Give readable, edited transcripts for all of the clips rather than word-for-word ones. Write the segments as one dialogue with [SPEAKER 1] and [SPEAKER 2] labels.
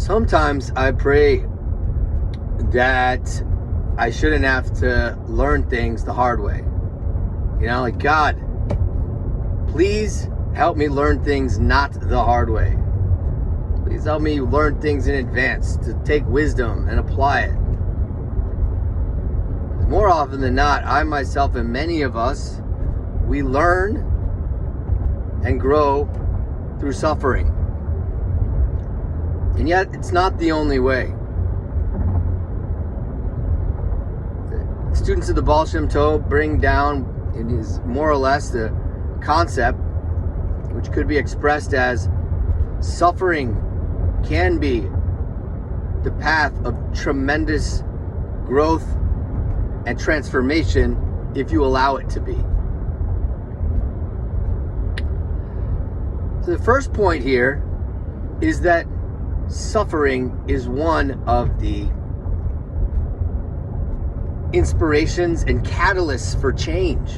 [SPEAKER 1] Sometimes I pray that I shouldn't have to learn things the hard way. Like, God, please help me learn things not the hard way. Please help me learn things in advance, to take wisdom and apply it. More often than not, I myself and many of us, we learn and grow through suffering. And yet, it's not the only way. The students of the Baal Shem Tov bring down, in his more or less, the concept, which could be expressed as suffering can be the path of tremendous growth and transformation if you allow it to be. So the first point here is that suffering is one of the inspirations and catalysts for change.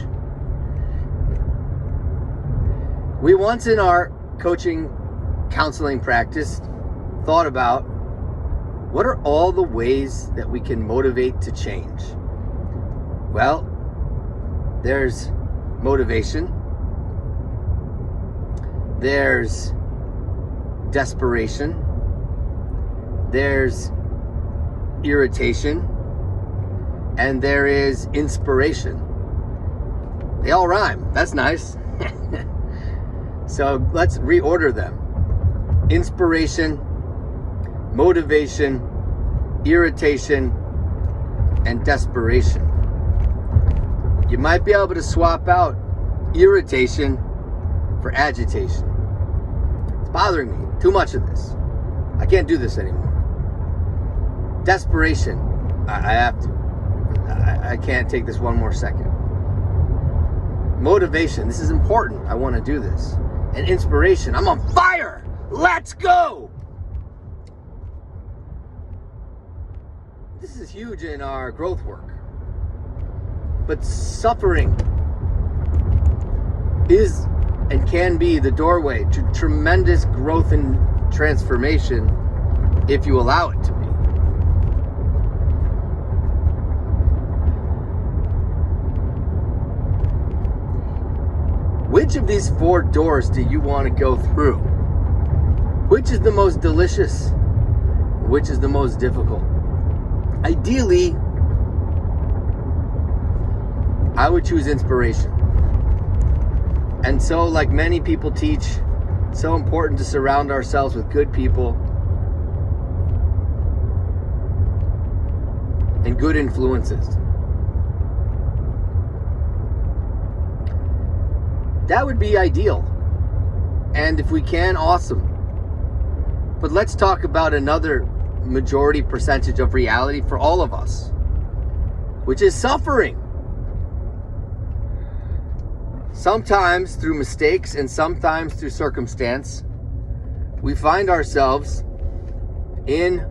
[SPEAKER 1] We once in our coaching counseling practice thought about what are all the ways that we can motivate to change. Well, there's motivation, there's desperation, there's irritation, and there is inspiration. They all rhyme. That's nice. So let's reorder them. Inspiration, motivation, irritation, and desperation. You might be able to swap out irritation for agitation. It's bothering me. Too much of this. I can't do this anymore. Desperation. I have to. I can't take this one more second. Motivation. This is important. I want to do this. And inspiration. I'm on fire. Let's go. This is huge in our growth work. But suffering is and can be the doorway to tremendous growth and transformation if you allow it to be. Which of these four doors do you want to go through? Which is the most delicious? Which is the most difficult? Ideally, I would choose inspiration. And so, like many people teach, it's so important to surround ourselves with good people and good influences. That would be ideal. And if we can, awesome. But let's talk about another majority percentage of reality for all of us, which is suffering. Sometimes through mistakes and sometimes through circumstance, we find ourselves in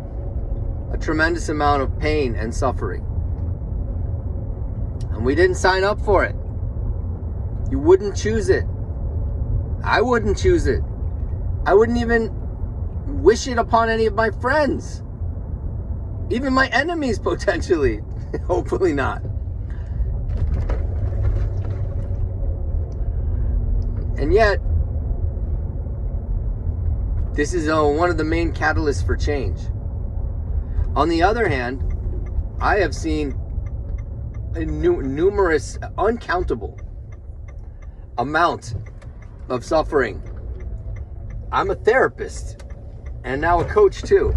[SPEAKER 1] a tremendous amount of pain and suffering. And we didn't sign up for it. You wouldn't choose it. I wouldn't choose it. I wouldn't even wish it upon any of my friends. Even my enemies, potentially. Hopefully not. And yet, this is one of the main catalysts for change. On the other hand, I have seen numerous, uncountable amount of suffering. I'm a therapist and now a coach too.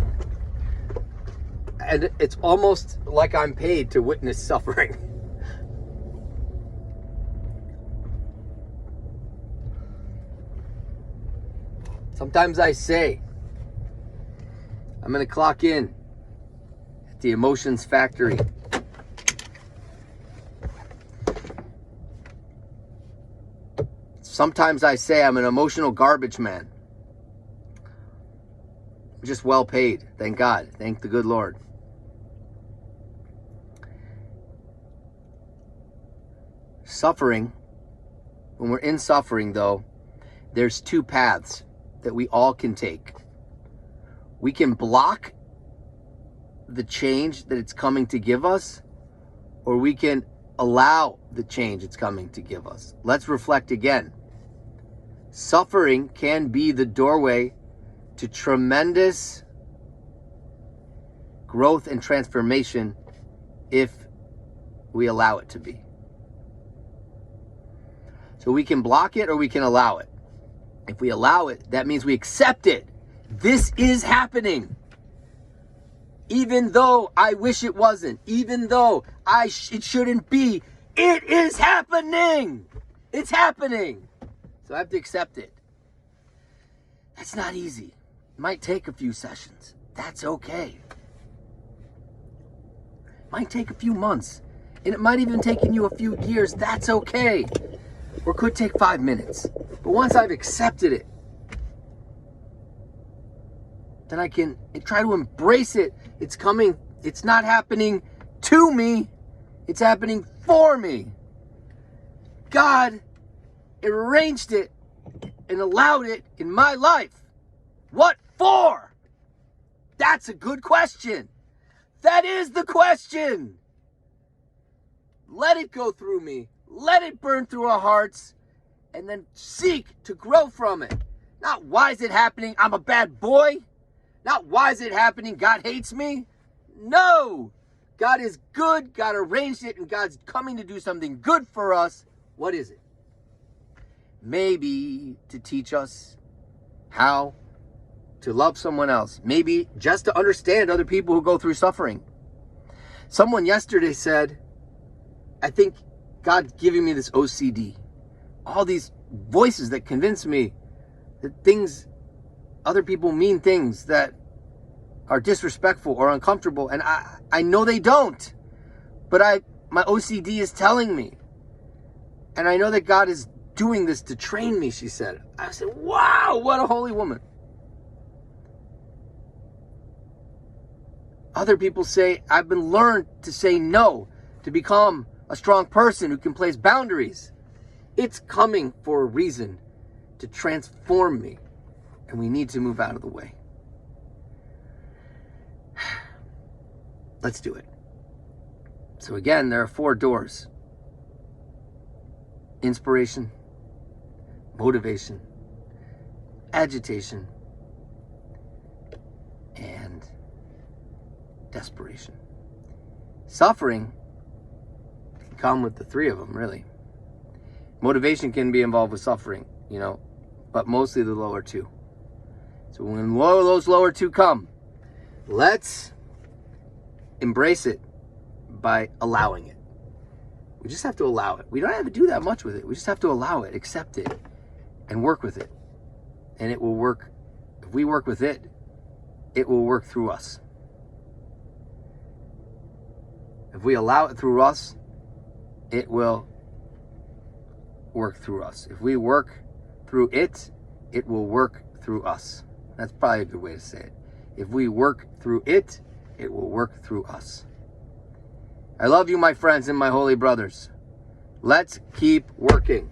[SPEAKER 1] And it's almost like I'm paid to witness suffering. Sometimes I say, I'm going to clock in at the emotions factory. Sometimes I say I'm an emotional garbage man. I'm just well paid. Thank God. Thank the good Lord. Suffering, when we're in suffering though, there's two paths that we all can take. We can block the change that it's coming to give us, or we can allow the change it's coming to give us. Let's reflect again. Suffering can be the doorway to tremendous growth and transformation if we allow it to be. So we can block it or we can allow it. If we allow it, that means we accept it. This is happening. Even though I wish it wasn't, even though it shouldn't be, it is happening. It's happening. So I have to accept it. That's not easy. It might take a few sessions. That's okay. It might take a few months. And it might even take you a few years. That's okay. Or it could take 5 minutes. But once I've accepted it, then I can try to embrace it. It's coming. It's not happening to me. It's happening for me. God arranged it and allowed it in my life. What for? That's a good question. That is the question. Let it go through me. Let it burn through our hearts, and then seek to grow from it. Not why is it happening? I'm a bad boy. Not why is it happening? God hates me. No. God is good. God arranged it, and God's coming to do something good for us. What is it? Maybe to teach us how to love someone else. Maybe just to understand other people who go through suffering. Someone yesterday said, I think God's giving me this OCD. All these voices that convince me that other people mean things that are disrespectful or uncomfortable. And I know they don't. But my OCD is telling me. And I know that God is doing this to train me, she said. I said, wow, what a holy woman. Other people say, I've been learned to say no, to become a strong person who can place boundaries. It's coming for a reason, to transform me. And we need to move out of the way. Let's do it. So again, there are 4 doors. Inspiration, motivation, agitation, and desperation. Suffering can come with the 3 of them, really. Motivation can be involved with suffering, but mostly the lower 2. So when those lower 2 come, let's embrace it by allowing it. We just have to allow it. We don't have to do that much with it. We just have to allow it, accept it, and work with it. And it will work. If we work with it, it will work through us. If we allow it through us, it will work through us. If we work through it, it will work through us. That's probably a good way to say it. If we work through it, it will work through us. I love you, my friends and my holy brothers. Let's keep working.